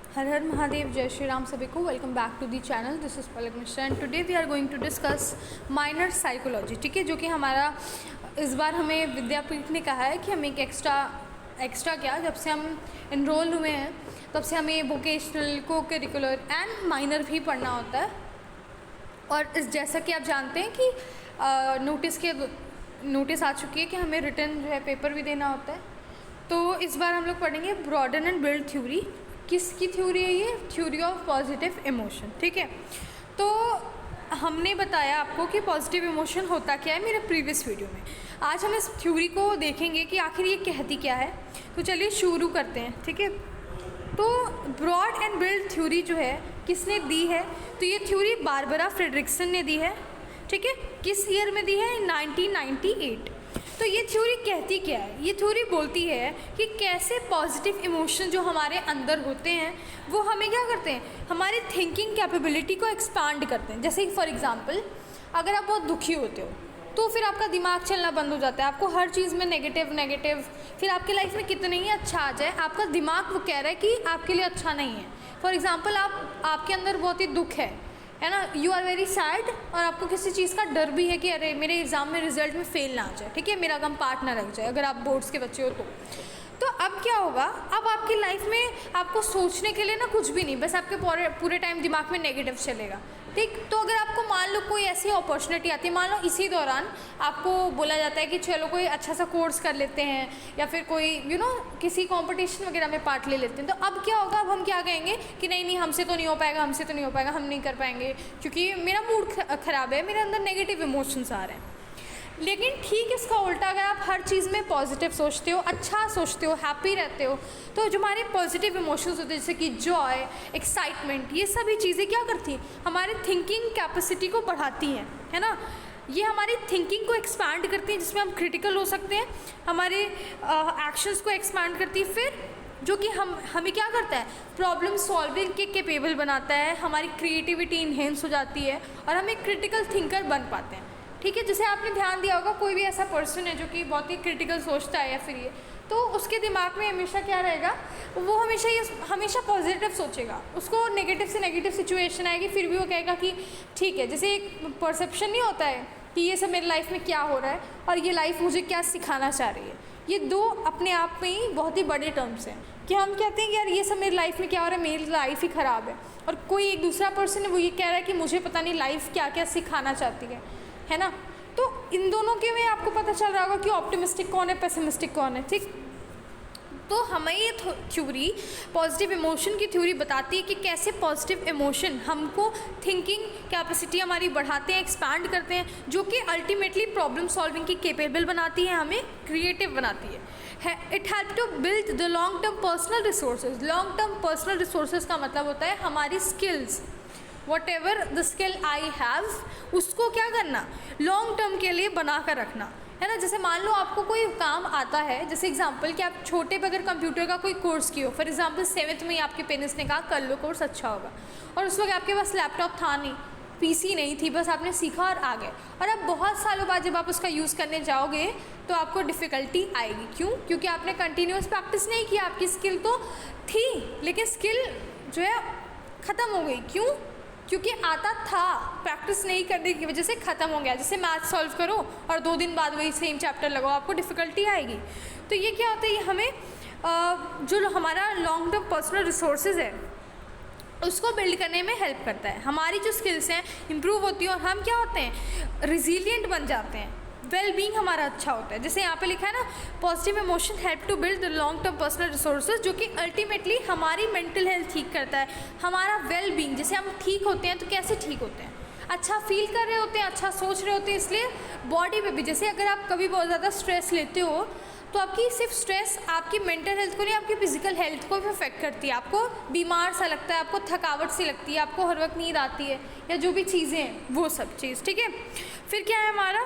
हर हर महादेव, जय श्री राम सभी को। Welcome back to the channel. This is Palak Mishra and today we are going to discuss minor psychology. ठीक है, जो कि हमारा इस बार हमें विद्यापीठ ने कहा है कि हम एक एक्स्ट्रा क्या, जब से हम इनरोल हुए हैं तब से हमें वोकेशनल, को करिकुलर एंड माइनर भी पढ़ना होता है। और इस जैसा कि आप जानते हैं कि नोटिस आ चुकी है कि हमें रिटन जो है पेपर भी देना होता है। तो इस बार हम लोग पढ़ेंगे ब्रॉडन एंड बिल्ड थ्योरी। किसकी थ्योरी है ये? Theory of positive emotion. ठीक है, तो हमने बताया आपको कि पॉजिटिव इमोशन होता क्या है मेरे प्रीवियस वीडियो में। आज हम इस थ्योरी को देखेंगे कि आखिर ये कहती क्या है। तो चलिए शुरू करते हैं। ठीक है, तो ब्रॉड एंड बिल्ड थ्योरी जो है किसने दी है? तो ये थ्योरी बारबरा फ्रेडरिक्सन ने दी है। ठीक है, किस ईयर में दी है? 1998। तो ये थ्योरी कहती क्या है? ये थ्योरी बोलती है कि कैसे पॉजिटिव इमोशन जो हमारे अंदर होते हैं वो हमें क्या करते हैं, हमारी थिंकिंग कैपेबिलिटी को एक्सपांड करते हैं। जैसे फॉर एग्जांपल, अगर आप बहुत दुखी होते हो तो फिर आपका दिमाग चलना बंद हो जाता है, आपको हर चीज़ में नेगेटिव, फिर आपकी लाइफ में कितना ही अच्छा आ जाए आपका दिमाग वो कह रहा है कि आपके लिए अच्छा नहीं है। फॉर एग्जाम्पल, आपके अंदर बहुत ही दुख है ना, यू आर वेरी सैड, और आपको किसी चीज़ का डर भी है कि अरे मेरे एग्ज़ाम में रिजल्ट में फेल ना आ जाए, ठीक है, मेरा गम पार्ट ना रख जाए, अगर आप बोर्ड्स के बच्चे हो तो अब क्या होगा? अब आपकी लाइफ में आपको सोचने के लिए ना कुछ भी नहीं, बस आपके पूरे टाइम दिमाग में नेगेटिव चलेगा। ठीक, तो अगर आपको मान लो कोई ऐसी अपॉर्चुनिटी आती है, मान लो इसी दौरान आपको बोला जाता है कि चलो कोई अच्छा सा कोर्स कर लेते हैं, या फिर कोई किसी कंपटीशन वगैरह में पार्ट ले लेते हैं, तो अब क्या होगा? अब हम क्या कहेंगे कि नहीं हमसे तो नहीं हो पाएगा, हम नहीं कर पाएंगे क्योंकि मेरा मूड ख़राब है, मेरे अंदर नेगेटिव इमोशंस आ रहे हैं। लेकिन ठीक इसका उल्टा, अगर आप हर चीज़ में पॉजिटिव सोचते हो, अच्छा सोचते हो, हैप्पी रहते हो, तो जो हमारे पॉजिटिव इमोशंस होते हैं जैसे कि जॉय, एक्साइटमेंट, ये सभी चीज़ें क्या करती हैं? हमारी थिंकिंग कैपेसिटी को बढ़ाती हैं, है ना। ये हमारी थिंकिंग को एक्सपांड करती हैं, जिसमें हम क्रिटिकल हो सकते हैं, हमारे एक्शंस को एक्सपांड करती है, फिर जो कि हमें क्या करता है? प्रॉब्लम सॉल्विंग के केपेबल बनाता है, हमारी क्रिएटिविटी इन्हेंस हो जाती है और हम एक क्रिटिकल थिंकर बन पाते हैं। ठीक है, जैसे आपने ध्यान दिया होगा, कोई भी ऐसा पर्सन है जो कि बहुत ही क्रिटिकल सोचता है या फिर ये, तो उसके दिमाग में हमेशा क्या रहेगा? वो हमेशा पॉजिटिव सोचेगा। उसको नेगेटिव से नेगेटिव सिचुएशन आएगी, फिर भी वो कहेगा कि ठीक है। जैसे एक परसेप्शन नहीं होता है कि ये सब मेरी लाइफ में क्या हो रहा है और ये लाइफ मुझे क्या सिखाना चाह रही है। ये दो अपने आप में ही बहुत ही बड़े टर्म्स हैं कि हम कहते हैं कि यार ये सब मेरी लाइफ में क्या हो रहा है, मेरी लाइफ ही ख़राब है, और कोई एक दूसरा पर्सन है वो ये कह रहा है कि मुझे पता नहीं लाइफ क्या क्या सिखाना चाहती है ना। तो इन दोनों के में आपको पता चल रहा होगा कि ऑप्टिमिस्टिक कौन है, पेसिमिस्टिक कौन है। ठीक, तो हमें ये थ्योरी, पॉजिटिव इमोशन की थ्योरी बताती है कि कैसे पॉजिटिव इमोशन हमको थिंकिंग कैपेसिटी हमारी बढ़ाते हैं, एक्सपैंड करते हैं, जो कि अल्टीमेटली प्रॉब्लम सॉल्विंग की केपेबल बनाती है, हमें क्रिएटिव बनाती है। It help to build the long term personal resources. Long term personal resources का मतलब होता है हमारी skills, whatever the skill I have, उसको क्या करना? लॉन्ग टर्म के लिए बना कर रखना, है ना। जैसे मान लो आपको कोई काम आता है, जैसे एग्जांपल कि आप छोटे पे अगर कंप्यूटर का कोई कोर्स किए हो, फॉर एग्जांपल 7th में ही आपके पेरेंट्स ने कहा कर लो कोर्स, अच्छा होगा, और उस वक्त आपके पास लैपटॉप था नहीं, पीसी नहीं थी, बस आपने सीखा और आ गए, और अब बहुत सालों बाद जब आप उसका यूज़ करने जाओगे तो आपको डिफ़िकल्टी आएगी। क्यों? क्योंकि आपने कंटिन्यूस प्रैक्टिस नहीं किया। आपकी स्किल तो थी लेकिन स्किल जो है ख़त्म हो गई। क्यों? क्योंकि आता था, प्रैक्टिस नहीं करने की वजह से ख़त्म हो गया। जैसे मैथ सॉल्व करो और 2 दिन बाद वही सेम चैप्टर लगाओ, आपको डिफ़िकल्टी आएगी। तो ये क्या होता है? ये हमें जो हमारा लॉन्ग टर्म पर्सनल रिसोर्सेज है उसको बिल्ड करने में हेल्प करता है। हमारी जो स्किल्स हैं इम्प्रूव होती है और हम क्या होते हैं? रिजिलियंट बन जाते हैं, वेल बींग हमारा अच्छा होता है। जैसे यहाँ पे लिखा है ना, positive emotion help to build the long term personal resources, जो कि अल्टीमेटली हमारी मेंटल हेल्थ ठीक करता है, हमारा वेल बींग। जैसे हम ठीक होते हैं तो कैसे ठीक होते हैं? अच्छा फील कर रहे होते हैं, अच्छा सोच रहे होते हैं, इसलिए बॉडी पे भी, जैसे अगर आप कभी बहुत ज़्यादा स्ट्रेस लेते हो तो आपकी सिर्फ स्ट्रेस आपकी मेंटल हेल्थ को नहीं, आपकी फिजिकल हेल्थ को भी अफेक्ट करती है। आपको बीमार सा लगता है, आपको थकावट सी लगती है, आपको हर वक्त नींद आती है, या जो भी चीज़ें हैं वो सब चीज़। ठीक है, फिर क्या है हमारा?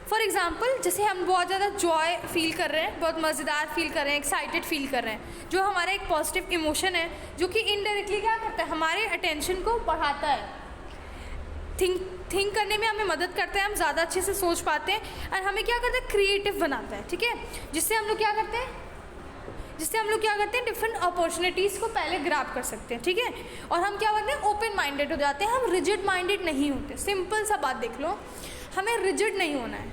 फॉर एग्ज़ाम्पल, जैसे हम बहुत ज़्यादा जॉय फील कर रहे हैं, बहुत मज़ेदार फील कर रहे हैं, एक्साइटेड फील कर रहे हैं, जो हमारा एक पॉजिटिव इमोशन है, जो कि इनडायरेक्टली क्या करता है? हमारे अटेंशन को बढ़ाता है, थिंक करने में हमें मदद करता है, हम ज़्यादा अच्छे से सोच पाते हैं, और हमें क्या करता है? क्रिएटिव बनाता है। ठीक है, जिससे हम लोग क्या करते हैं? जिससे हम लोग क्या करते हैं, डिफरेंट अपॉर्चुनिटीज़ को पहले ग्रैब कर सकते हैं, ठीक है। और हम क्या करते हैं, ओपन माइंडेड हो जाते हैं, हम रिजिड माइंडेड नहीं होते। सिंपल सा बात देख लो, हमें रिजिड नहीं होना है,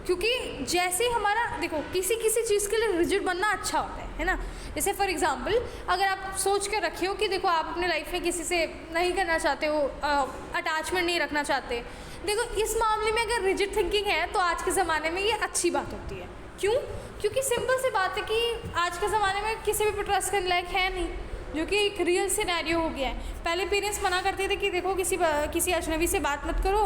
क्योंकि जैसे ही हमारा देखो किसी किसी चीज़ के लिए रिजिड बनना अच्छा होता है ना। जैसे फॉर एग्जांपल अगर आप सोच कर रखे हो कि देखो आप अपने लाइफ में किसी से नहीं करना चाहते हो, अटैचमेंट नहीं रखना चाहते, देखो इस मामले में अगर रिजिड थिंकिंग है तो आज के ज़माने में ये अच्छी बात होती है। क्यों? क्योंकि सिंपल सी बात है कि आज के ज़माने में किसी भी पर ट्रस्ट करने लायक है नहीं, जो कि एक रियल सिनेरियो हो गया है। पहले पेरेंट्स मना करते थे कि देखो किसी अजनबी से बात मत करो,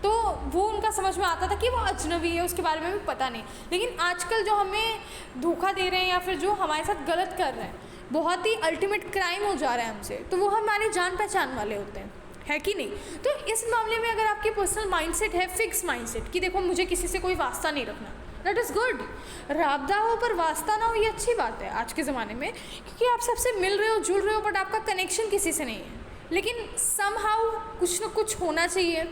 तो वो उनका समझ में आता था कि वो अजनबी है, उसके बारे में भी पता नहीं। लेकिन आजकल जो हमें धोखा दे रहे हैं या फिर जो हमारे साथ गलत कर रहे हैं, बहुत ही अल्टीमेट क्राइम हो जा रहा है हमसे, तो वो हमारे जान पहचान वाले होते हैं, है कि नहीं। तो इस मामले में अगर आपकी पर्सनल माइंडसेट है फिक्स माइंडसेट कि देखो मुझे किसी से कोई वास्ता नहीं रखना, दैट इज़ गुड। राबदा हो पर वास्ता ना हो, ये अच्छी बात है आज के ज़माने में, क्योंकि आप सबसे मिल रहे हो, जुड़ रहे हो, बट आपका कनेक्शन किसी से नहीं है। लेकिन समहाउ कुछ ना कुछ होना चाहिए,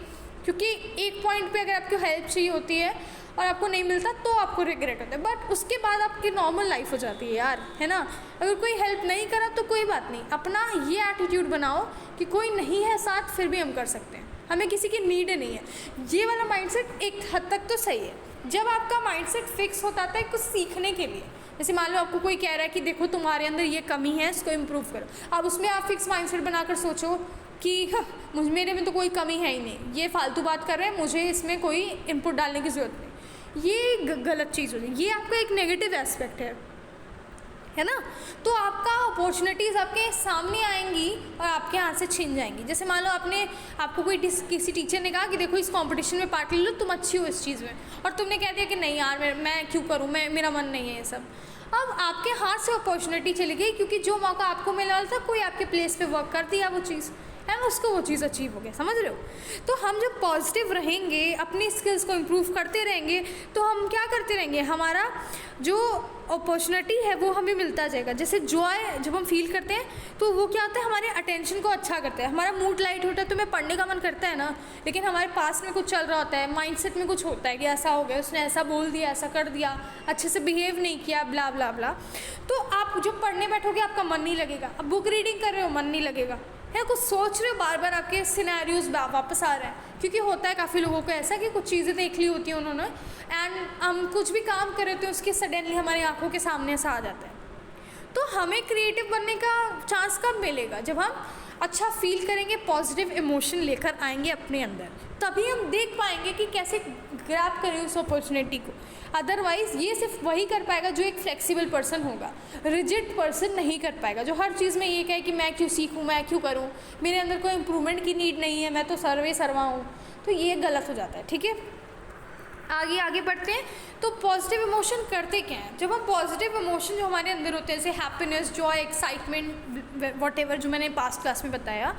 क्योंकि एक पॉइंट पे अगर आपको हेल्प चाहिए होती है और आपको नहीं मिलता तो आपको रिग्रेट होता है, बट उसके बाद आपकी नॉर्मल लाइफ हो जाती है यार, है ना। अगर कोई हेल्प नहीं करा तो कोई बात नहीं, अपना ये एटीट्यूड बनाओ कि कोई नहीं है साथ फिर भी हम कर सकते हैं, हमें किसी की नीड नहीं है। ये वाला माइंडसेट एक हद तक तो सही है। जब आपका माइंडसेट फिक्स होता है कुछ सीखने के लिए, जैसे मान लो आपको कोई कह रहा है कि देखो तुम्हारे अंदर ये कमी है, इसको इम्प्रूव करो, अब उसमें आप फिक्स माइंडसेट बनाकर सोचो कि मेरे में तो कोई कमी है ही नहीं, ये फालतू बात कर रहे हैं, मुझे इसमें कोई इनपुट डालने की ज़रूरत नहीं, ये गलत चीज़ होती है, ये आपका एक नेगेटिव एस्पेक्ट है ना। तो आपका अपॉर्चुनिटीज़ आपके सामने आएंगी और आपके हाथ से छीन जाएंगी। जैसे मान लो आपको कोई किसी टीचर ने कहा कि देखो इस कंपटीशन में पार्ट ले लो, तुम अच्छी हो इस चीज़ में, और तुमने कह दिया कि नहीं यार मैं क्यों करूँ, मेरा मन नहीं है ये सब। अब आपके हाथ से अपॉर्चुनिटी चली गई, क्योंकि जो मौका आपको मिला वाला था कोई आपके प्लेस पे वर्क कर दिया वो चीज़ है, उसको वो चीज़ अचीव हो गया, समझ रहे हो। तो हम जब पॉजिटिव रहेंगे, अपनी स्किल्स को इम्प्रूव करते रहेंगे, तो हम क्या करते रहेंगे, हमारा जो अपॉर्चुनिटी है वो हमें मिलता जाएगा। जैसे जॉय जब हम फील करते हैं तो वो क्या होता है, हमारे अटेंशन को अच्छा करता है, हमारा मूड लाइट होता है, तो हमें पढ़ने का मन करता है ना। लेकिन हमारे पास में कुछ चल रहा होता है, माइंडसेट में कुछ होता है कि ऐसा हो गया, उसने ऐसा बोल दिया, ऐसा कर दिया, अच्छे से बिहेव नहीं किया, ब्ला ब्ला ब्ला, तो आप जब पढ़ने बैठोगे आपका मन नहीं लगेगा। अब बुक रीडिंग कर रहे हो, मन नहीं लगेगा, है कुछ सोच रहे हो, बार बार आपके सिनेरियोज वापस आ रहे हैं, क्योंकि होता है काफ़ी लोगों को ऐसा कि कुछ चीज़ें देख ली होती हैं उन्होंने, एंड हम कुछ भी काम कर रहे होते हैं उसके सडनली हमारी आंखों के सामने ऐसा आ जाता है। तो हमें क्रिएटिव बनने का चांस कब मिलेगा, जब हम अच्छा फील करेंगे, पॉजिटिव इमोशन लेकर आएंगे अपने अंदर, तभी हम देख पाएंगे कि कैसे ग्रैब करें उस अपॉर्चुनिटी को। अदरवाइज़ ये सिर्फ वही कर पाएगा जो एक फ्लेक्सिबल पर्सन होगा, रिजिड पर्सन नहीं कर पाएगा, जो हर चीज़ में ये कहे कि मैं क्यों सीखूं, मैं क्यों करूं, मेरे अंदर कोई इम्प्रूवमेंट की नीड नहीं है, मैं तो सर्वा हूँ, तो ये गलत हो जाता है, ठीक है। आगे बढ़ते हैं। तो पॉजिटिव इमोशन करते क्या हैं, जब हम पॉजिटिव इमोशन जो हमारे अंदर होते हैं, जैसे हैप्पीनेस, जॉय, एक्साइटमेंट, वॉटेवर जो मैंने पास्ट क्लास में बताया,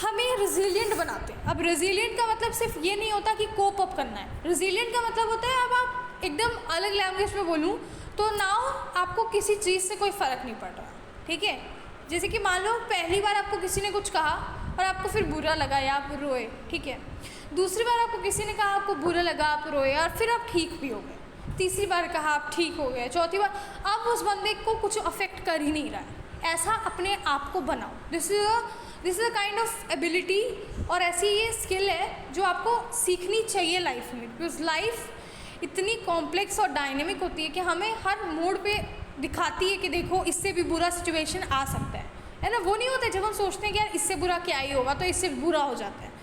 हमें रेजिलिएंट बनाते हैं। अब रेजिलिएंट का मतलब सिर्फ ये नहीं होता कि कोप अप करना है, रेजिलिएंट का मतलब होता है, अब आप एकदम अलग लैंग्वेज में बोलूँ तो नाउ आपको किसी चीज़ से कोई फ़र्क नहीं पड़ रहा, ठीक है। जैसे कि मान लो पहली बार आपको किसी ने कुछ कहा और आपको फिर बुरा लगा या आप रोए, ठीक है। दूसरी बार आपको किसी ने कहा, आपको बुरा लगा, आप रोए और फिर आप ठीक भी हो गए। तीसरी बार कहा, आप ठीक हो गए। चौथी बार अब उस बंदे को कुछ अफेक्ट कर ही नहीं रहा है। ऐसा अपने आप को बनाओ। This is a kind of ability, और ऐसी ये स्किल है जो आपको सीखनी चाहिए लाइफ में, बिकॉज लाइफ इतनी कॉम्प्लेक्स और डायनेमिक होती है कि हमें हर मोड पे दिखाती है कि देखो इससे भी बुरा सिचुएशन आ सकता है ना। वो नहीं होता जब हम सोचते हैं कि यार इससे बुरा क्या ही होगा, तो इससे बुरा हो जाता है।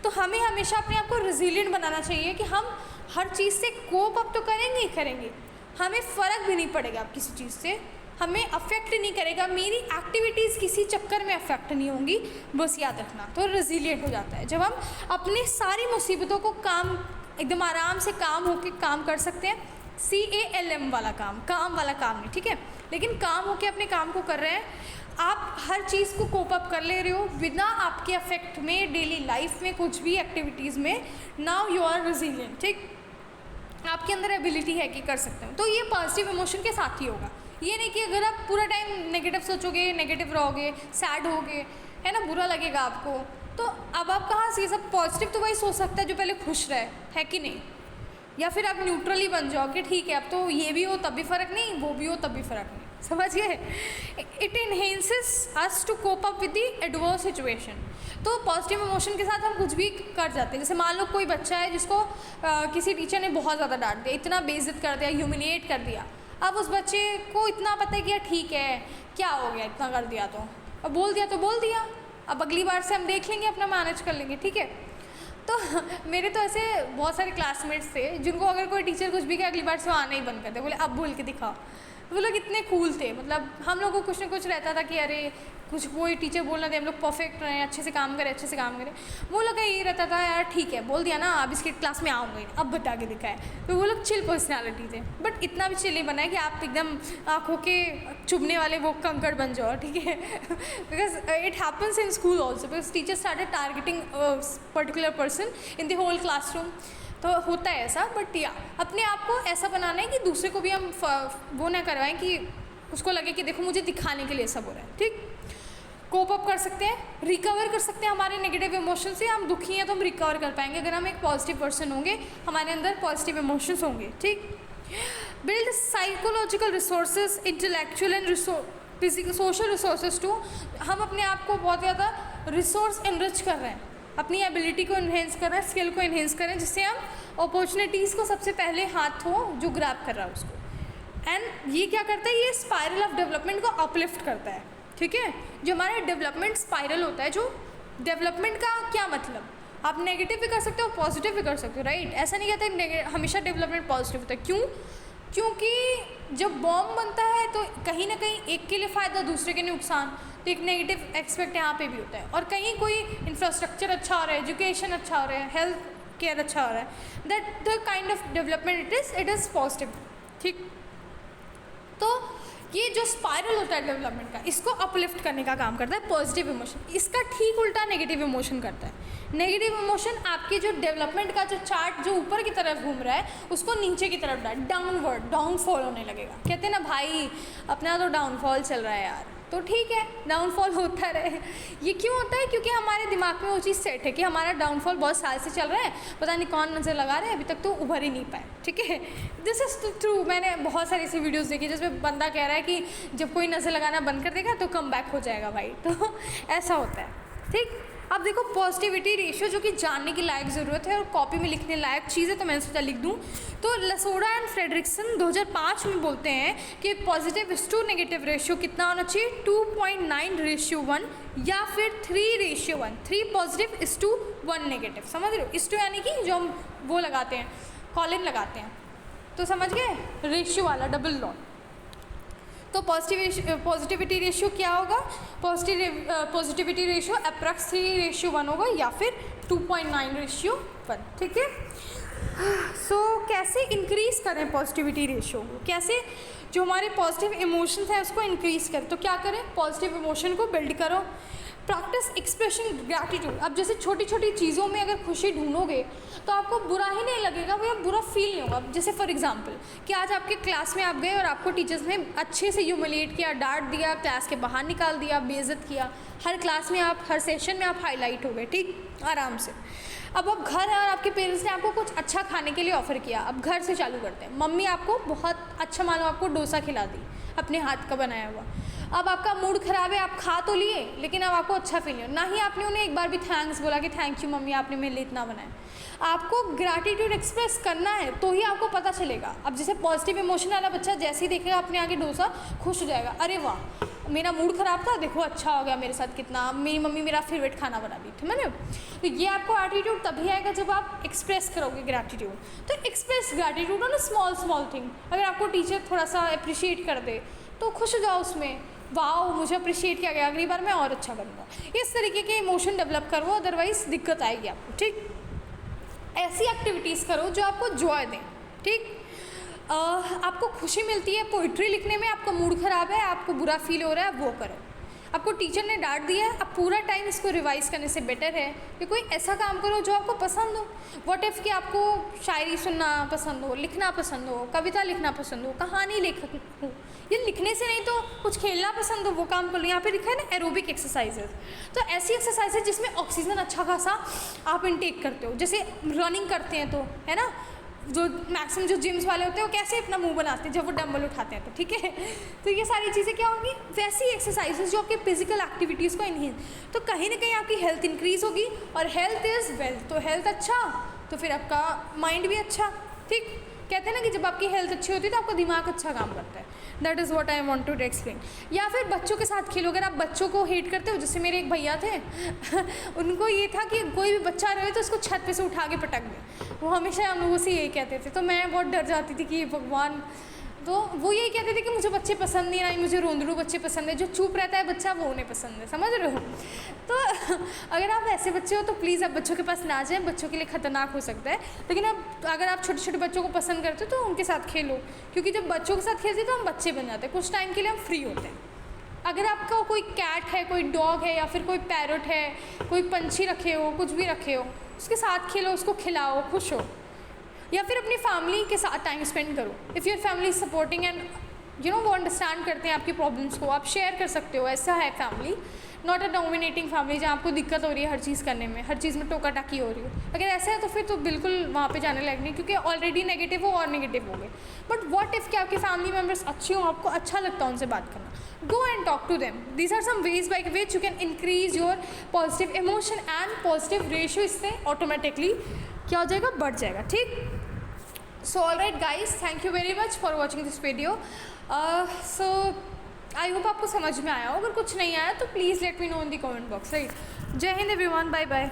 तो हमें हमेशा अपने आप को रेजिलिएंट बनाना चाहिए कि हम हर चीज़ से कोप अप तो करेंगे ही करेंगे, हमें फ़र्क भी नहीं पड़ेगा अब किसी चीज़ से, हमें अफेक्ट नहीं करेगा, मेरी एक्टिविटीज़ किसी चक्कर में अफेक्ट नहीं होंगी, बस याद रखना। तो रेजिलिएंट हो जाता है जब हम अपनी सारी मुसीबतों को काम एकदम आराम से काम होके काम कर सकते हैं। CALM वाला काम वाला काम नहीं, ठीक है, लेकिन काम होके अपने काम को कर रहे हैं, आप हर चीज़ को कोप अप कर ले रहे हो बिना आपके अफेक्ट में, डेली लाइफ में, कुछ भी एक्टिविटीज़ में। नाउ यू आर रेजिलिएंट, ठीक, आपके अंदर एबिलिटी है कि कर सकते हो। तो ये पॉजिटिव इमोशन के साथ ही होगा। ये नहीं कि अगर आप पूरा टाइम नेगेटिव सोचोगे, नेगेटिव रहोगे, सैड होगे, है ना, बुरा लगेगा आपको, तो अब आप कहाँ से ये सब। पॉजिटिव तो वही सोच सकता है जो पहले खुश रहे, है कि नहीं। या फिर आप न्यूट्रली बन जाओ कि ठीक है अब तो ये भी हो तब भी फ़र्क नहीं, वो भी हो तब भी फ़र्क नहीं। समझ गए? It enhances us to cope up with the adverse situation. तो पॉजिटिव इमोशन के साथ हम कुछ भी कर जाते हैं। जैसे मान लो कोई बच्चा है जिसको किसी टीचर ने बहुत ज़्यादा डांट दिया, इतना बेइज्जत कर दिया, ह्यूमिलिएट कर दिया। अब उस बच्चे को इतना पता है कि यार ठीक है, क्या हो गया, इतना कर दिया तो अब बोल दिया तो बोल दिया, अब अगली बार से हम देख लेंगे, अपना मैनेज कर लेंगे, ठीक है। तो मेरे तो ऐसे बहुत सारे क्लासमेट्स थे जिनको अगर कोई टीचर कुछ भी कहे अगली बार से वो आना ही बंद कर दे, बोले अब बोल के दिखाओ। वो लोग इतने कूल थे, मतलब हम लोगों को कुछ ना कुछ रहता था कि अरे कुछ कोई टीचर बोलना दे, हम लोग परफेक्ट रहें, अच्छे से काम करें, अच्छे से काम करें। वो लोग का ये रहता था यार ठीक है बोल दिया ना, अब इसके क्लास में आऊँगा ही, अब बता के दिखाए। तो वो लोग चिल पर्सनालिटी थे, बट इतना भी चिल नहीं बना है कि आप एकदम आँखों के चुभने वाले वो कंकड़ बन जाओ, ठीक है। Because it happens in school also, because teacher started targeting particular person in the whole classroom. तो होता है ऐसा, बट या अपने आप को ऐसा बनाना है कि दूसरे को भी हम वो ना करवाएं कि उसको लगे कि देखो मुझे दिखाने के लिए सब हो रहा है, ठीक। कोप अप कर सकते हैं, रिकवर कर सकते हैं हमारे नेगेटिव इमोशन से। हम दुखी हैं तो हम रिकवर कर पाएंगे अगर हम एक पॉजिटिव पर्सन होंगे, हमारे अंदर पॉजिटिव इमोशंस होंगे, ठीक। Build psychological resources, intellectual and physical social resources too. हम अपने आप को बहुत ज़्यादा रिसोर्स इनरिच कर रहे हैं, अपनी एबिलिटी को इन्हेंस कर रहे हैं, स्किल को इन्हेंस करें, जिससे हम अपॉर्चुनिटीज़ को सबसे पहले हाथ हो जो ग्रैब कर रहा है उसको। एंड ये क्या करता है, ये स्पायरल ऑफ डेवलपमेंट को अपलिफ्ट करता है, ठीक है। जो हमारा डेवलपमेंट स्पायरल होता है, जो डेवलपमेंट का क्या मतलब, आप नेगेटिव भी कर सकते हो, पॉजिटिव भी कर सकते हो, राइट। ऐसा नहीं कहते हमेशा डेवलपमेंट पॉजिटिव होता है। क्यों? क्योंकि जब बॉम्ब बनता है तो कहीं ना कहीं एक के लिए फ़ायदा, दूसरे के लिए नुकसान, तो एक नेगेटिव एक्सपेक्ट यहाँ पे भी होता है। और कहीं कोई इंफ्रास्ट्रक्चर अच्छा हो रहा है, एजुकेशन अच्छा हो रहा है, हेल्थ केयर अच्छा हो रहा है, that the kind of development it is positive, ठीक। तो ये जो स्पाइरल होता है डेवलपमेंट का, इसको अपलिफ्ट करने का काम करता है पॉजिटिव इमोशन। इसका ठीक उल्टा नेगेटिव इमोशन करता है। नेगेटिव इमोशन आपके जो डेवलपमेंट का जो चार्ट जो ऊपर की तरफ घूम रहा है उसको नीचे की तरफ डाउनवर्ड, डाउनफॉल होने लगेगा। कहते हैं ना भाई अपना तो डाउनफॉल चल रहा है यार, तो ठीक है डाउनफॉल होता रहे। ये क्यों होता है? क्योंकि हमारे दिमाग में वो चीज़ सेट है कि हमारा डाउनफॉल बहुत साल से चल रहा है, पता नहीं कौन नज़र लगा रहा है, अभी तक तो उभर ही नहीं पाए, ठीक है। This is true. मैंने बहुत सारी ऐसी वीडियोस देखी जिसमें बंदा कह रहा है कि जब कोई नज़र लगाना बंद कर देगा तो कम बैक हो जाएगा भाई, तो ऐसा होता है, ठीक। अब देखो पॉजिटिविटी रेशियो जो कि जानने की लायक ज़रूरत है और कॉपी में लिखने लायक चीज़ है, तो मैंने सोचा लिख दूँ। तो लसोड़ा एंड फ्रेडरिक्सन 2005 में बोलते हैं कि पॉजिटिव टू नेगेटिव रेशियो कितना होना चाहिए, 2.9:1 या फिर 3:1, 3 पॉजिटिव इज टू 1 नेगेटिव। समझ रहे हो? इस टू यानी कि जो हम वो लगाते हैं, कॉलन लगाते हैं, तो समझ गए रेशियो वाला डबल लॉ। तो पॉजिटिविटी रेशियो क्या होगा? पॉजिटिविटी रेशियो अप्रॉक्स 3:1 होगा या फिर 2.9:1, ठीक है। सो कैसे इंक्रीज़ करें पॉजिटिविटी रेशियो को? कैसे जो हमारे पॉजिटिव इमोशंस हैं उसको इंक्रीज़ करें? तो क्या करें? पॉजिटिव इमोशन को बिल्ड करो। Practice expression gratitude. अब जैसे छोटी छोटी चीज़ों में अगर खुशी ढूंढोगे तो आपको बुरा ही नहीं लगेगा, भैया बुरा फील नहीं होगा। जैसे फॉर एग्जांपल कि आज आपके क्लास में आप गए और आपको टीचर्स ने अच्छे से ह्यूमिलिएट किया, डांट दिया, क्लास के बाहर निकाल दिया, बेइज्जत किया, हर क्लास में आप, हर सेशन में आप हाईलाइट हो गए, ठीक, आराम से। अब आप घर हैं और आपके पेरेंट्स ने आपको कुछ अच्छा खाने के लिए ऑफ़र किया। अब घर से चालू करते हैं। मम्मी आपको बहुत अच्छा, मानो आपको डोसा खिला दी अपने हाथ का बनाया हुआ। अब आपका मूड ख़राब है, आप खा तो लिए लेकिन अब आपको अच्छा फील नहीं हो, ना ही आपने उन्हें एक बार भी थैंक्स बोला कि थैंक यू मम्मी आपने मेरे लिए इतना बनाया। आपको ग्रैटिट्यूड एक्सप्रेस करना है तो ही आपको पता चलेगा। अब जैसे पॉजिटिव इमोशन वाला बच्चा जैसे ही देखेगा अपने आगे डोसा, खुश हो जाएगा, अरे वाह मेरा मूड ख़राब था, देखो अच्छा हो गया मेरे साथ, कितना मेरी मम्मी मेरा फेवरेट खाना बना दी थी मैंने। तो ये आपको एटीट्यूड तभी आएगा जब आप एक्सप्रेस करोगे ग्रैटिट्यूड। तो express gratitude on a small thing. अगर आपको टीचर थोड़ा सा अप्रिशिएट कर दे तो खुश हो जाओ उसमें, वाह मुझे अप्रिशिएट किया गया, अगली बार मैं और अच्छा करूँगा। इस तरीके के इमोशन डेवलप करो, अदरवाइज़ दिक्कत आएगी आपको, ठीक। ऐसी एक्टिविटीज़ करो जो आपको जॉय दें, ठीक। आपको खुशी मिलती है पोइट्री लिखने में, आपका मूड ख़राब है, आपको बुरा फील हो रहा है, वो करो। आपको टीचर ने डांट दिया है, अब पूरा टाइम इसको रिवाइज़ करने से बेटर है कि कोई ऐसा काम करो जो आपको पसंद हो। व्हाट इफ़ कि आपको शायरी सुनना पसंद हो, लिखना पसंद हो, कविता लिखना पसंद हो, कहानी लेखक हो, ये लिखने से नहीं तो कुछ खेलना पसंद हो, वो काम कर लो। यहाँ पे लिखा है ना एरोबिक एक्सरसाइजेज। तो ऐसी एक्सरसाइज जिसमें ऑक्सीजन अच्छा खासा आप इनटेक करते हो, जैसे रनिंग करते हैं तो है ना, जो मैक्सिमम जो जिम्स वाले होते हैं वो कैसे अपना मुंह बनाते हैं जब वो डंबल उठाते हैं, तो ठीक है। तो ये सारी चीज़ें क्या होंगी, वैसी एक्सरसाइजेस जो आपके फिजिकल एक्टिविटीज़ को इन्हेंस, तो कहीं ना कहीं आपकी हेल्थ इंक्रीज़ होगी, और हेल्थ इज़ वेल्थ, तो हेल्थ अच्छा तो फिर आपका माइंड भी अच्छा, ठीक। कहते हैं ना कि जब आपकी हेल्थ अच्छी होती है तो आपका दिमाग अच्छा काम करता है। That is what I want to explain. या फिर बच्चों के साथ खेलो, अगर आप बच्चों को हेट करते हो, जैसे मेरे एक भैया थे उनको ये था कि कोई भी बच्चा रहे तो उसको छत पे से उठा के पटक दे, वो हमेशा हम लोगों से यही कहते थे। तो मैं बहुत डर जाती थी कि भगवान, तो वो यही कहते थे कि मुझे बच्चे पसंद नहीं आए, मुझे रोंदड़ू बच्चे पसंद है, जो चुप रहता है बच्चा वो उन्हें पसंद है, समझ रहे हो। तो अगर आप ऐसे बच्चे हो तो प्लीज़ आप बच्चों के पास ना जाएं, बच्चों के लिए ख़तरनाक हो सकता है। लेकिन अगर आप छोटे छोटे बच्चों को पसंद करते हो तो उनके साथ खेलो, क्योंकि जब बच्चों के साथ खेलते हैं तो हम बच्चे बन जाते हैं, कुछ टाइम के लिए हम फ्री होते हैं। अगर आपका कोई कैट है, कोई डॉग है, या फिर कोई पैरट है, कोई पंछी रखे हो, कुछ भी रखे हो, उसके साथ खेलो, उसको खिलाओ, खुश हो। या फिर अपनी फैमिली के साथ टाइम स्पेंड करो। If your family is supporting and वो अंडरस्टैंड करते हैं आपकी प्रॉब्लम्स को, आप शेयर कर सकते हो, ऐसा है family. Not a dominating family जहाँ आपको दिक्कत हो रही है हर चीज़ करने में, हर चीज़ में टोका टाकी हो रही हो। अगर ऐसा है तो फिर तो बिल्कुल वहाँ पे जाने लायक नहीं, क्योंकि ऑलरेडी नेगेटिव हो और नेगेटिव हो गए। बट व्हाट इफ़, क्या आपके फैमिली मेम्बर्स अच्छे हों, आपको अच्छा लगता है उनसे बात करना, go and talk to them. These are some ways by which you can increase your positive emotion and positive ratio, इससे ऑटोमेटिकली क्या हो जाएगा, बढ़ जाएगा, ठीक। So alright guys, thank you very much for watching this video. So I hope आपको समझ में आया हो। अगर कुछ नहीं आया तो please let me know in the comment box, right. जय हिंद एवरीवन, बाय बाय।